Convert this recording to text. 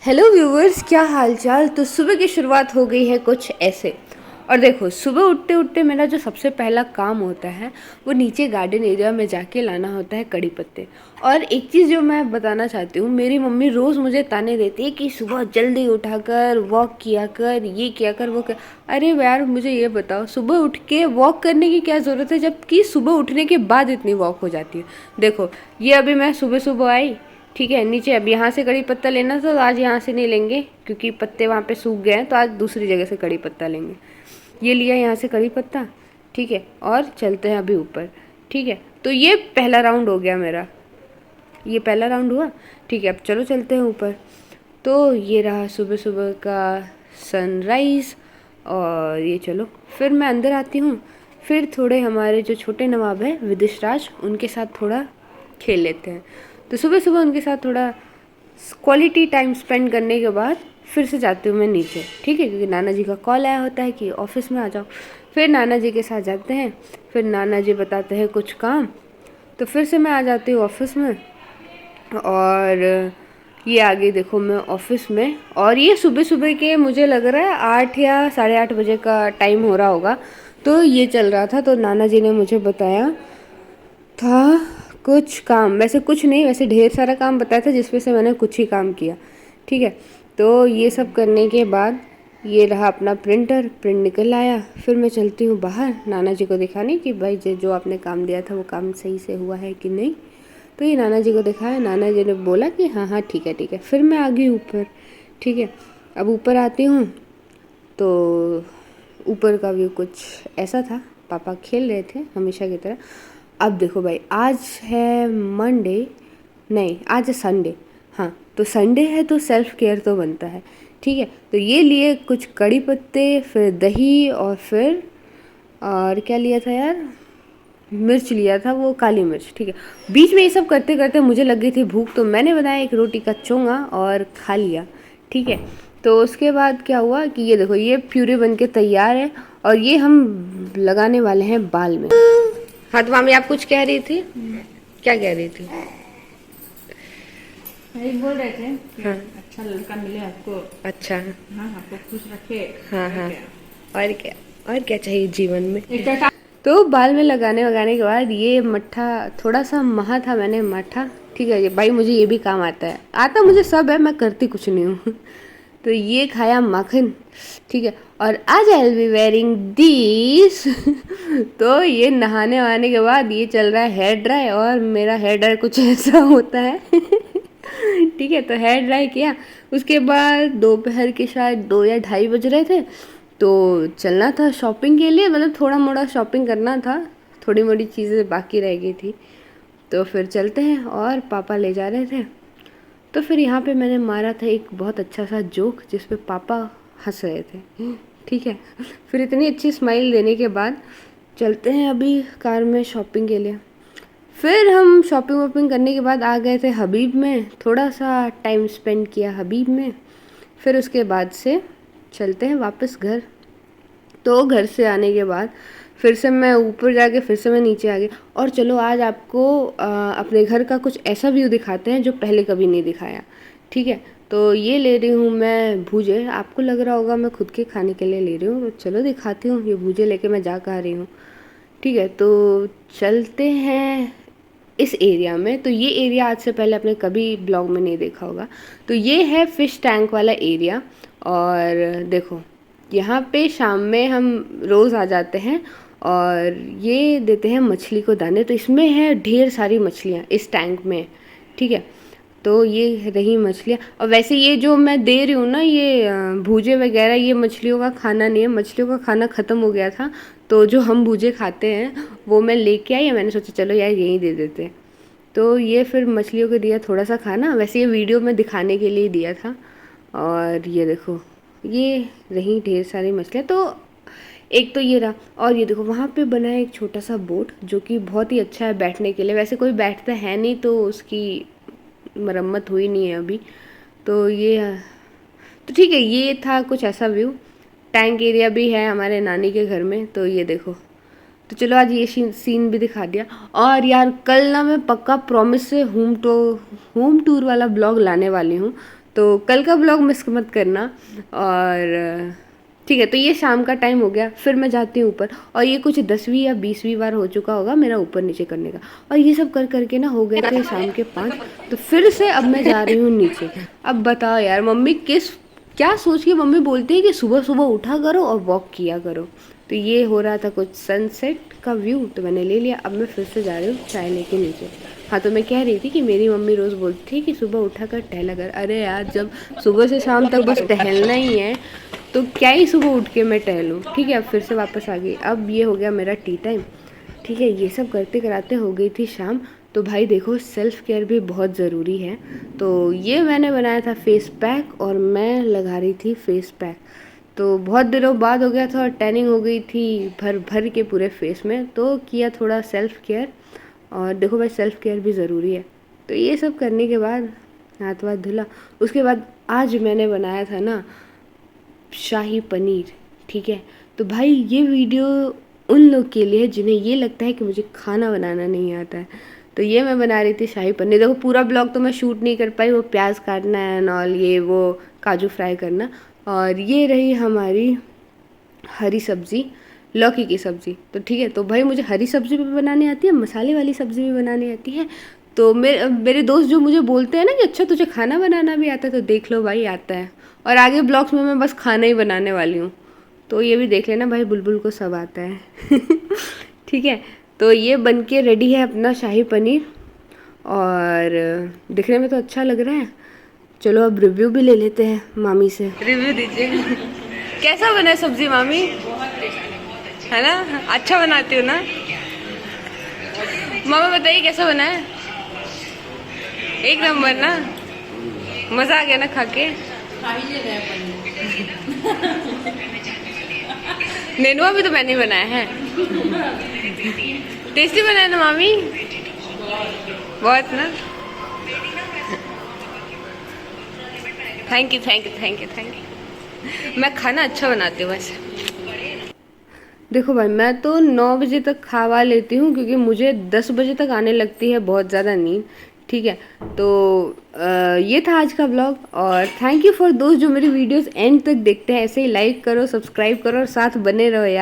Hello viewers, क्या हालचाल। तो सुबह की शुरुआत हो गई है कुछ ऐसे। और देखो, सुबह उठते उठते मेरा जो सबसे पहला काम होता है वो नीचे गार्डन एरिया में जाके लाना होता है कड़ी पत्ते। और एक चीज़ जो मैं बताना चाहती हूँ, मेरी मम्मी रोज़ मुझे ताने देती है कि सुबह जल्दी उठाकर वॉक किया कर, ये किया कर, वो कर। अरे यार, मुझे ये बताओ, सुबह उठ के वॉक करने की क्या ज़रूरत है जबकि सुबह उठने के बाद इतनी वॉक हो जाती है। देखो, ये अभी मैं सुबह सुबह आई, ठीक है, नीचे अब यहाँ से कड़ी पत्ता लेना था तो आज यहाँ से नहीं लेंगे क्योंकि पत्ते वहाँ पे सूख गए हैं, तो आज दूसरी जगह से कड़ी पत्ता लेंगे। ये लिया यहाँ से कड़ी पत्ता, ठीक है, और चलते हैं अभी ऊपर। ठीक है, तो ये पहला राउंड हो गया मेरा, ये पहला राउंड हुआ। ठीक है, अब चलो चलते हैं ऊपर। तो ये रहा सुबह सुबह का सनराइज़। और ये चलो फिर मैं अंदर आती हूँ। फिर थोड़े हमारे जो छोटे नवाब हैं विदिश राज, उनके साथ थोड़ा खेल लेते हैं। तो सुबह सुबह उनके साथ थोड़ा क्वालिटी टाइम स्पेंड करने के बाद फिर से जाती हूँ मैं नीचे, ठीक है, क्योंकि नाना जी का कॉल आया होता है कि ऑफिस में आ जाओ। फिर नाना जी के साथ जाते हैं, फिर नाना जी बताते हैं कुछ काम, तो फिर से मैं आ जाती हूँ ऑफिस में। और ये आगे देखो मैं ऑफिस में, और ये सुबह सुबह के मुझे लग रहा है 8 या 8:30 बजे का टाइम हो रहा होगा। तो ये चल रहा था, तो नाना जी ने मुझे बताया था कुछ काम, वैसे कुछ नहीं, वैसे ढेर सारा काम बताया था जिसमें से मैंने कुछ ही काम किया। ठीक है, तो ये सब करने के बाद ये रहा अपना प्रिंटर, प्रिंट निकल आया। फिर मैं चलती हूँ बाहर नाना जी को दिखाने कि भाई जो आपने काम दिया था वो काम सही से हुआ है कि नहीं। तो ये नाना जी को दिखाया, नाना जी ने बोला कि हाँ हाँ ठीक है ठीक है। फिर मैं आ गई ऊपर। ठीक है, अब ऊपर आती हूँ तो ऊपर का व्यू कुछ ऐसा था। पापा खेल रहे थे हमेशा की तरह। अब देखो भाई, आज है मंडे, नहीं आज है संडे। हाँ, तो संडे है तो सेल्फ केयर तो बनता है। ठीक है, तो ये लिए कुछ कड़ी पत्ते, फिर दही, और फिर और क्या लिया था यार, मिर्च लिया था, वो काली मिर्च। ठीक है, बीच में ये सब करते करते मुझे लग गई थी भूख, तो मैंने बनाया एक रोटी का चोंगा और खा लिया। ठीक है, तो उसके बाद क्या हुआ कि ये देखो ये प्यूरी बन के तैयार है, और ये हम लगाने वाले हैं बाल में। हाँ, तो मामी आप कुछ कह रही थी, क्या कह रही थी? वही बोल रहे थे कि हाँ, अच्छा लड़का मिले आपको। अच्छा। हाँ, आपको खुश रखे। हाँ और हाँ, क्या। और क्या, और क्या चाहिए जीवन में। एक बेटा। तो बाल में लगाने वगाने के बाद ये मट्ठा थोड़ा सा महा था मैंने मट्ठा। ठीक है, ये भाई मुझे ये भी काम आता है, आता मुझे सब है, मैं करती कुछ नहीं हूँ। तो ये खाया माखन। ठीक है, और आज I will be wearing this. तो ये नहाने वहाने के बाद ये चल रहा है हेयर ड्राई, और मेरा हेयर ड्राई कुछ ऐसा होता है। ठीक है, तो हेयर ड्राई किया, उसके बाद दोपहर के शायद 2 या 2:30 बज रहे थे, तो चलना था शॉपिंग के लिए, मतलब थोड़ा मोड़ा शॉपिंग करना था, थोड़ी मोड़ी चीज़ें बाकी रह गई थी। तो फिर चलते हैं, और पापा ले जा रहे थे। तो फिर यहाँ पे मैंने मारा था एक बहुत अच्छा सा जोक जिस पे पापा हंस रहे थे। ठीक है, फिर इतनी अच्छी स्माइल देने के बाद चलते हैं अभी कार में शॉपिंग के लिए। फिर हम शॉपिंग वॉपिंग करने के बाद आ गए थे हबीब में, थोड़ा सा टाइम स्पेंड किया हबीब में। फिर उसके बाद से चलते हैं वापस घर। तो घर से आने के बाद फिर से मैं ऊपर जाके फिर से मैं नीचे आ गई। और चलो आज आपको अपने घर का कुछ ऐसा व्यू दिखाते हैं जो पहले कभी नहीं दिखाया। ठीक है, तो ये ले रही हूँ मैं भूजे, आपको लग रहा होगा मैं खुद के खाने के लिए ले रही हूँ, तो चलो दिखाती हूँ ये भूजे लेके मैं जा कर रही हूँ। ठीक है, तो चलते हैं इस एरिया में। तो ये एरिया आज से पहले आपने कभी ब्लॉग में नहीं देखा होगा। तो ये है फ़िश टैंक वाला एरिया। और देखो यहाँ पे शाम में हम रोज़ आ जाते हैं, और ये देते हैं मछली को दाने। तो इसमें है ढेर सारी मछलियाँ इस टैंक में। ठीक है, तो ये रही मछलियाँ। और वैसे ये जो मैं दे रही हूँ ना, ये भूजे वगैरह, ये मछलियों का खाना नहीं है, मछलियों का खाना ख़त्म हो गया था। तो जो हम भूजे खाते हैं वो मैं लेके आई, मैंने सोचा चलो यार यहीं दे देते हैं। तो ये फिर मछलियों को दिया थोड़ा सा खाना, वैसे ये वीडियो में दिखाने के लिए दिया था। और ये देखो ये रही ढेर सारी मछलियाँ। तो एक तो ये रहा, और ये देखो वहाँ पे बना है एक छोटा सा बोट जो कि बहुत ही अच्छा है बैठने के लिए। वैसे कोई बैठता है नहीं, तो उसकी मरम्मत हुई नहीं है अभी। तो ये, तो ठीक है, ये था कुछ ऐसा व्यू। टैंक एरिया भी है हमारे नानी के घर में। तो ये देखो, तो चलो आज ये सीन भी दिखा दिया। और यार कल ना मैं पक्का प्रॉमिस से होम टूर वाला ब्लॉग लाने वाली हूँ। तो कल का ब्लॉग मिस मत करना। और ठीक है, तो ये शाम का टाइम हो गया, फिर मैं जाती हूँ ऊपर, और ये कुछ 10वीं या 20वीं बार हो चुका होगा मेरा ऊपर नीचे करने का। और ये सब कर करके ना हो गए थे शाम के 5, तो फिर से अब मैं जा रही हूँ नीचे। अब बताओ यार, मम्मी क्या सोच के मम्मी बोलती है कि सुबह सुबह उठा करो और वॉक किया करो। तो ये हो रहा था कुछ सनसेट का व्यू, तो मैंने ले लिया। अब मैं फिर से जा रही हूँ चाय लेके नीचे। हाँ, तो मैं कह रही थी कि मेरी मम्मी रोज़ बोलती थी कि सुबह उठा कर टहला कर। अरे यार, जब सुबह से शाम तक बस टहलना ही है तो क्या ही सुबह उठ के मैं टहलूँ। ठीक है, अब फिर से वापस आ गई। अब ये हो गया मेरा टी टाइम। ठीक है, ये सब करते कराते हो गई थी शाम। तो भाई देखो, सेल्फ़ केयर भी बहुत ज़रूरी है। तो ये मैंने बनाया था फेस पैक, और मैं लगा रही थी फेस पैक। तो बहुत दिनों बाद हो गया था और टैनिंग हो गई थी भर भर के पूरे फेस में, तो किया थोड़ा सेल्फ़ केयर। और देखो भाई, सेल्फ़ केयर भी ज़रूरी है। तो ये सब करने के बाद हाथ वाथ धुला। उसके बाद आज मैंने बनाया था ना शाही पनीर। ठीक है, तो भाई ये वीडियो उन लोग के लिए है जिन्हें ये लगता है कि मुझे खाना बनाना नहीं आता है। तो ये मैं बना रही थी शाही पनीर। देखो, पूरा ब्लॉग तो मैं शूट नहीं कर पाई, वो प्याज काटना है एंड ऑल, ये वो काजू फ्राई करना। और ये रही हमारी हरी सब्ज़ी, लौकी की सब्ज़ी। तो ठीक है, तो भाई मुझे हरी सब्ज़ी भी बनानी आती है, मसाले वाली सब्ज़ी भी बनानी आती है। तो मेरे दोस्त जो मुझे बोलते हैं ना कि अच्छा तुझे खाना बनाना भी आता है, तो देख लो भाई, आता है। और आगे ब्लॉग्स में मैं बस खाना ही बनाने वाली हूँ, तो ये भी देख लेना भाई, बुलबुल को सब आता है। ठीक है, तो ये बन के रेडी है अपना शाही पनीर, और दिखने में तो अच्छा लग रहा है। चलो अब रिव्यू भी ले लेते हैं मामी से। रिव्यू दीजिए, कैसा बना है सब्जी मामी? है ना, अच्छा बनाती हूँ ना मामा? बताइए कैसा बना है? एक नंबर ना, मजा आ गया ना खा के? नेनुआ भी तो मैंने ही बनाया है। टेस्टी बना है ना मामी? बहुत ना। Thank you thank you thank you thank you. मैं खाना अच्छा बनाती हूँ वैसे। देखो भाई, मैं तो 9 बजे तक खावा लेती हूँ, क्योंकि मुझे 10 बजे तक आने लगती है बहुत ज़्यादा नींद। ठीक है, तो ये था आज का ब्लॉग। और थैंक यू फॉर दोस्त जो मेरी वीडियोस एंड तक देखते हैं। ऐसे ही लाइक करो, सब्सक्राइब करो और साथ बने रहो यार।